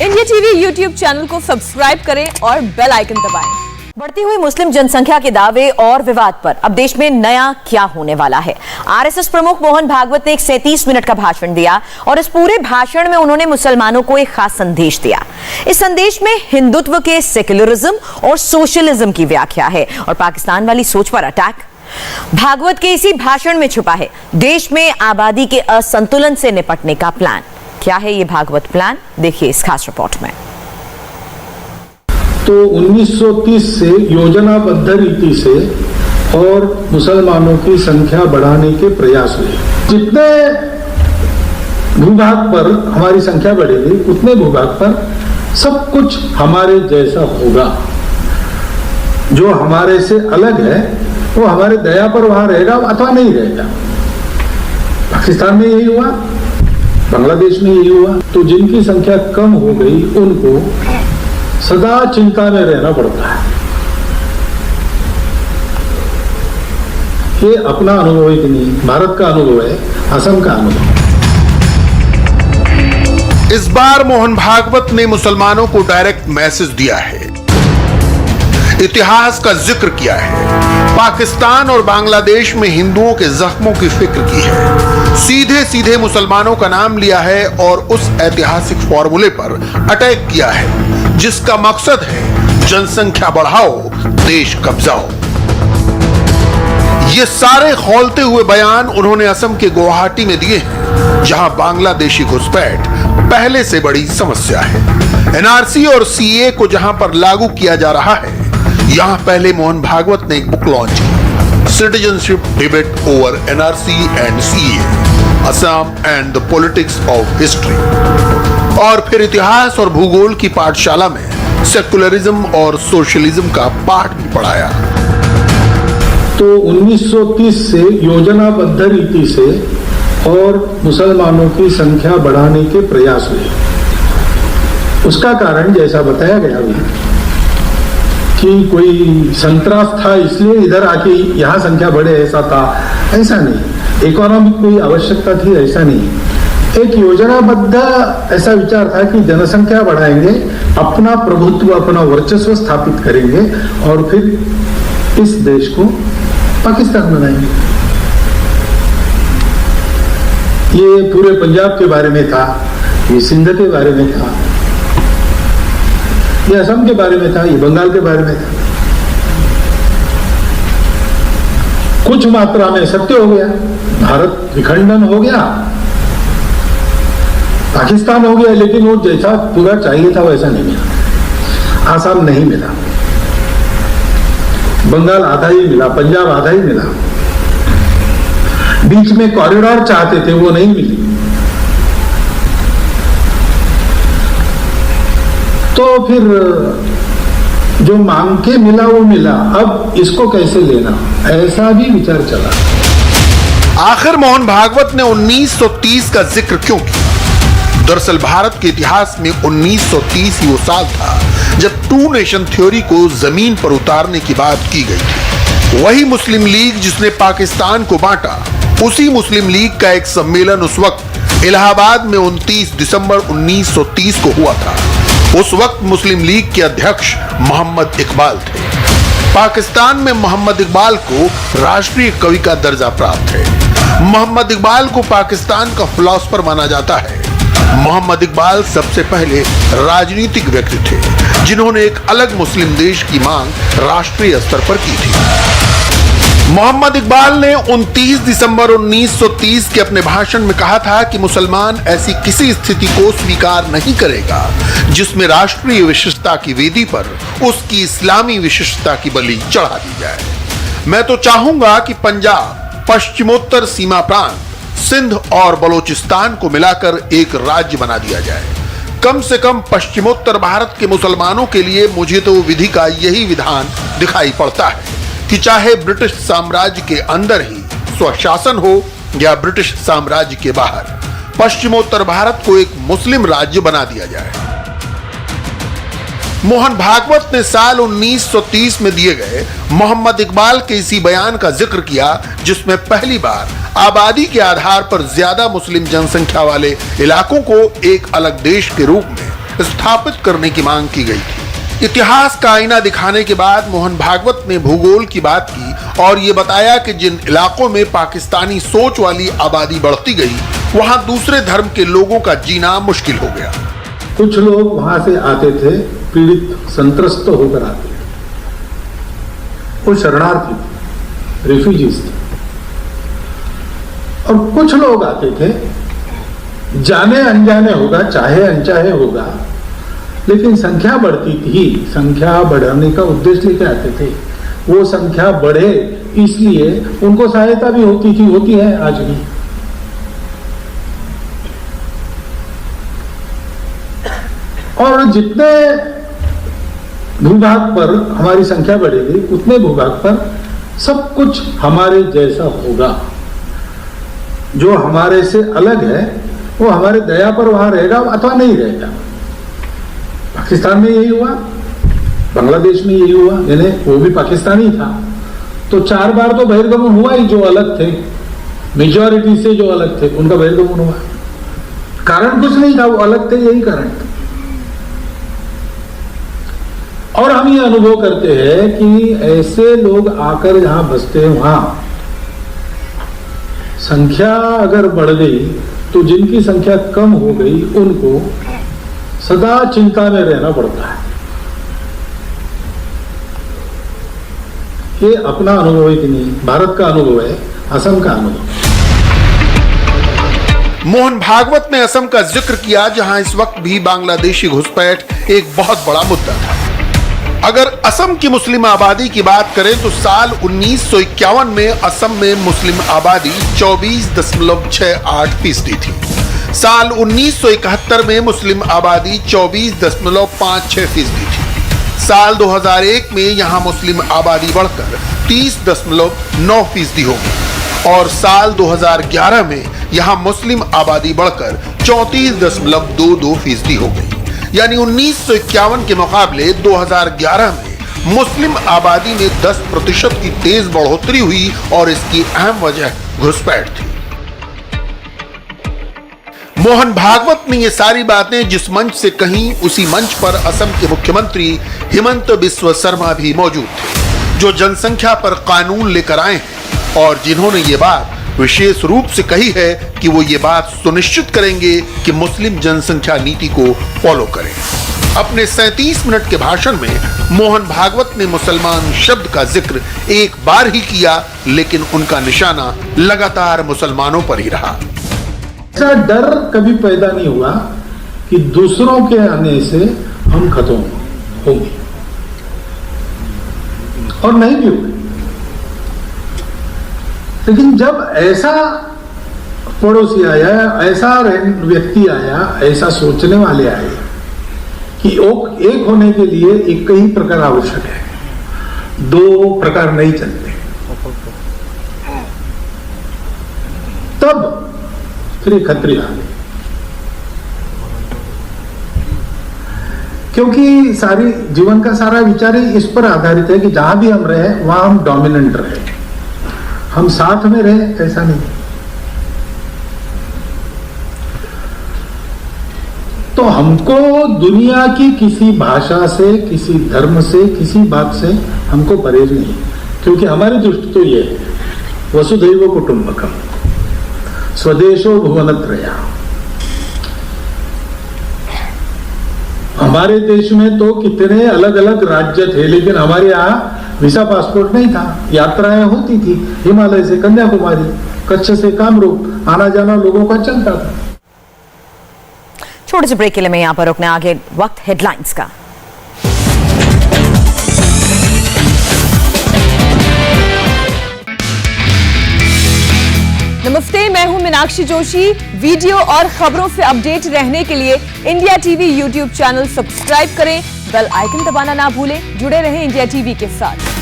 India TV YouTube channel को subscribe करें और बेल आइकन दबाएं। बढ़ती हुई मुस्लिम जनसंख्या के दावे और विवाद पर अब देश में नया क्या होने वाला है। आरएसएस प्रमुख मोहन भागवत ने एक 37 मिनट का भाषण दिया और इस पूरे भाषण में उन्होंने मुसलमानों को एक खास संदेश दिया। इस संदेश में हिंदुत्व के सेक्युलरिज्म और सोशलिज्म की व्याख्या है और पाकिस्तान वाली सोच पर अटैक। भागवत के इसी भाषण में छुपा है देश में आबादी के असंतुलन से निपटने का प्लान। क्या है ये भागवत प्लान, देखिए इस खास रिपोर्ट में। तो 1930 से योजनाबद्ध रीति से और मुसलमानों की संख्या बढ़ाने के प्रयास हुए। जितने भूभाग पर हमारी संख्या बढ़ेगी उतने भूभाग पर सब कुछ हमारे जैसा होगा। जो हमारे से अलग है वो हमारे दया पर वहां रहेगा अथवा नहीं रहेगा। पाकिस्तान में यही हुआ, बांग्लादेश में यही हुआ। तो जिनकी संख्या कम हो गई उनको सदा चिंता में रहना पड़ता है। ये अपना अनुभव है कि नहीं, भारत का अनुभव है, असम का अनुभव है। इस बार मोहन भागवत ने मुसलमानों को डायरेक्ट मैसेज दिया है, इतिहास का जिक्र किया है, पाकिस्तान और बांग्लादेश में हिंदुओं के जख्मों की फिक्र की है, सीधे सीधे मुसलमानों का नाम लिया है और उस ऐतिहासिक फॉर्मूले पर अटैक किया है जिसका मकसद है जनसंख्या बढ़ाओ, देश कब्जाओ। ये सारे खौलते हुए बयान उन्होंने असम के गुवाहाटी में दिए हैं जहां बांग्लादेशी घुसपैठ पहले से बड़ी समस्या है। एनआरसी और सीए को जहां पर लागू किया जा रहा है, यहां पहले मोहन भागवत ने एक बुक लॉन्च की, citizenship debate over NRC and CA, Assam and the politics of history. और फिर इतिहास और भूगोल की पाठशाला में सेकुलरिज्म और सोशलिज्म का पाठ भी पढ़ाया। तो 1930 से योजनाबद्ध रीति से और मुसलमानों की संख्या बढ़ाने के प्रयास हुए। उसका कारण जैसा बताया गया अभी कि कोई संतरास था इसलिए इधर आके यहां संख्या बढ़े, ऐसा था, ऐसा नहीं। इकोनॉमिक कोई आवश्यकता थी, ऐसा नहीं। एक योजनाबद्ध ऐसा विचार था कि जनसंख्या बढ़ाएंगे, अपना प्रभुत्व, अपना वर्चस्व स्थापित करेंगे और फिर इस देश को पाकिस्तान बनाएंगे। ये पूरे पंजाब के बारे में था, ये सिंध के बारे में था, ये असम के बारे में था, ये बंगाल के बारे में था। कुछ मात्रा में सत्य हो गया, भारत विखंडन हो गया, पाकिस्तान हो गया, लेकिन वो जैसा पूरा चाहिए था वैसा नहीं मिला। आसाम नहीं मिला, बंगाल आधा ही मिला, पंजाब आधा ही मिला, बीच में कॉरिडोर चाहते थे वो नहीं मिली। तो फिर जो मांग के मिला वो मिला, अब इसको कैसे लेना, ऐसा भी विचार चला। आखिर मोहन भागवत ने 1930 का जिक्र क्यों किया? दरअसल भारत के इतिहास में 1930 ही वो साल था जब टू नेशन थ्योरी को जमीन पर उतारने की बात की गई थी। वही मुस्लिम लीग जिसने पाकिस्तान को बांटा, उसी मुस्लिम लीग का एक सम्मेलन उस वक्त इलाहाबाद में 29 दिसंबर 1930 को हुआ था। उस वक्त मुस्लिम लीग के अध्यक्ष मोहम्मद इकबाल थे। पाकिस्तान में मोहम्मद इकबाल को राष्ट्रीय कवि का दर्जा प्राप्त है। मोहम्मद इकबाल को पाकिस्तान का फिलॉसफर माना जाता है। मोहम्मद इकबाल सबसे पहले राजनीतिक व्यक्ति थे जिन्होंने एक अलग मुस्लिम देश की मांग राष्ट्रीय स्तर पर की थी। मोहम्मद इकबाल ने 29 दिसंबर 1930 के अपने भाषण में कहा था कि मुसलमान ऐसी किसी स्थिति को स्वीकार नहीं करेगा जिसमें राष्ट्रीय विशिष्टता की वेदी पर उसकी इस्लामी विशिष्टता की बलि चढ़ा दी जाए। मैं तो चाहूंगा कि पंजाब, पश्चिमोत्तर सीमा प्रांत, सिंध और बलोचिस्तान को मिलाकर एक राज्य बना दिया जाए। कम से कम पश्चिमोत्तर भारत के मुसलमानों के लिए मुझे तो विधि का यही विधान दिखाई पड़ता है कि चाहे ब्रिटिश साम्राज्य के अंदर ही स्वशासन हो या ब्रिटिश साम्राज्य के बाहर, पश्चिमोत्तर भारत को एक मुस्लिम राज्य बना दिया जाए। मोहन भागवत ने साल 1930 में दिए गए मोहम्मद इकबाल के इसी बयान का जिक्र किया जिसमें पहली बार आबादी के आधार पर ज्यादा मुस्लिम जनसंख्या वाले इलाकों को एक अलग देश के रूप में स्थापित करने की मांग की गई थी। इतिहास का आईना दिखाने के बाद मोहन भागवत ने भूगोल की बात की और ये बताया कि जिन इलाकों में पाकिस्तानी सोच वाली आबादी बढ़ती गई वहां दूसरे धर्म के लोगों का जीना मुश्किल हो गया। कुछ लोग वहां से आते थे, पीड़ित संत्रस्त होकर आते थे, वो शरणार्थी थे, रिफ्यूजीज थे। और कुछ लोग आते थे, जाने अनजाने होगा, चाहे अनचाहे होगा, लेकिन संख्या बढ़ती थी, संख्या बढ़ाने का उद्देश्य लेके आते थे। वो संख्या बढ़े इसलिए उनको सहायता भी होती थी, होती है आज भी। और जितने भूभाग पर हमारी संख्या बढ़ेगी उतने भूभाग पर सब कुछ हमारे जैसा होगा। जो हमारे से अलग है वो हमारे दया पर वहां रहेगा अथवा नहीं रहेगा। पाकिस्तान में यही हुआ, बांग्लादेश में यही हुआ, यानी वो भी पाकिस्तानी था तो 4 बार तो बहिर्गमन हुआ ही। जो अलग थे, मेजॉरिटी से जो अलग थे उनका बहिर्गमन हुआ। कारण कुछ नहीं था, वो अलग थे, यही कारण था। और हम ये अनुभव करते हैं कि ऐसे लोग आकर जहां बसते हैं वहां संख्या अगर बढ़ गई तो जिनकी संख्या कम हो गई उनको सदा चिंता में रहना पड़ता है। ये अपना अनुभव है कि नहीं, भारत का अनुभव है, असम का अनुभव। मोहन भागवत ने असम का जिक्र किया जहां इस वक्त भी बांग्लादेशी घुसपैठ एक बहुत बड़ा मुद्दा था। अगर असम की मुस्लिम आबादी की बात करें तो साल 1951 में असम में मुस्लिम आबादी 24.68% थी। साल 1971 में मुस्लिम आबादी 24.56% थी। साल 2001 में यहां मुस्लिम आबादी बढ़कर 30.9% हो गई और साल 2011 में यहां मुस्लिम आबादी बढ़कर 34.22% हो गई। यानी 1951 के मुकाबले 2011 में मुस्लिम आबादी में 10% की तेज बढ़ोतरी हुई और इसकी अहम वजह घुसपैठ थी। मोहन भागवत ने ये सारी बातें जिस मंच से कहीं उसी मंच पर असम के मुख्यमंत्री हिमंत बिस्वा शर्मा भी मौजूद थे, जो जनसंख्या पर कानून लेकर आए हैं और जिन्होंने ये बात विशेष रूप से कही है कि वो ये बात सुनिश्चित करेंगे कि मुस्लिम जनसंख्या नीति को फॉलो करें। अपने 37 मिनट के भाषण में मोहन भागवत ने मुसलमान शब्द का जिक्र एक बार ही किया, लेकिन उनका निशाना लगातार मुसलमानों पर ही रहा। ऐसा डर कभी पैदा नहीं हुआ कि दूसरों के आने से हम खत्म होंगे, और नहीं भी हुए। लेकिन जब ऐसा पड़ोसी आया, ऐसा व्यक्ति आया, ऐसा सोचने वाले आए कि एक होने के लिए एक ही प्रकार आवश्यक है, 2 प्रकार नहीं चलते, तब फिर खतरे आ गए। क्योंकि सारी जीवन का सारा विचार ही इस पर आधारित है कि जहां भी हम रहे वहां हम डोमिनेंट रहे, हम साथ में रहे, ऐसा नहीं। तो हमको दुनिया की किसी भाषा से, किसी धर्म से, किसी बात से हमको परहेज नहीं, क्योंकि हमारी दृष्टि तो ये है वसुधैव कुटुंबकम, स्वदेशो भुवनत्रया। हमारे देश में तो कितने अलग अलग राज्य थे, लेकिन हमारे यहाँ वीसा पासपोर्ट नहीं था, यात्राएं होती थी, हिमालय से कन्याकुमारी, कच्छ से कामरूप, आना जाना लोगों का चलता था। छोटे से ब्रेक के लिए मैं यहाँ पर रुकने, आगे वक्त हेडलाइंस का। नमस्ते, मैं हूं मीनाक्षी जोशी। वीडियो और खबरों से अपडेट रहने के लिए India TV YouTube channel subscribe करें, बेल आइकन दबाना ना भूलें। जुड़े रहें इंडिया टीवी के साथ।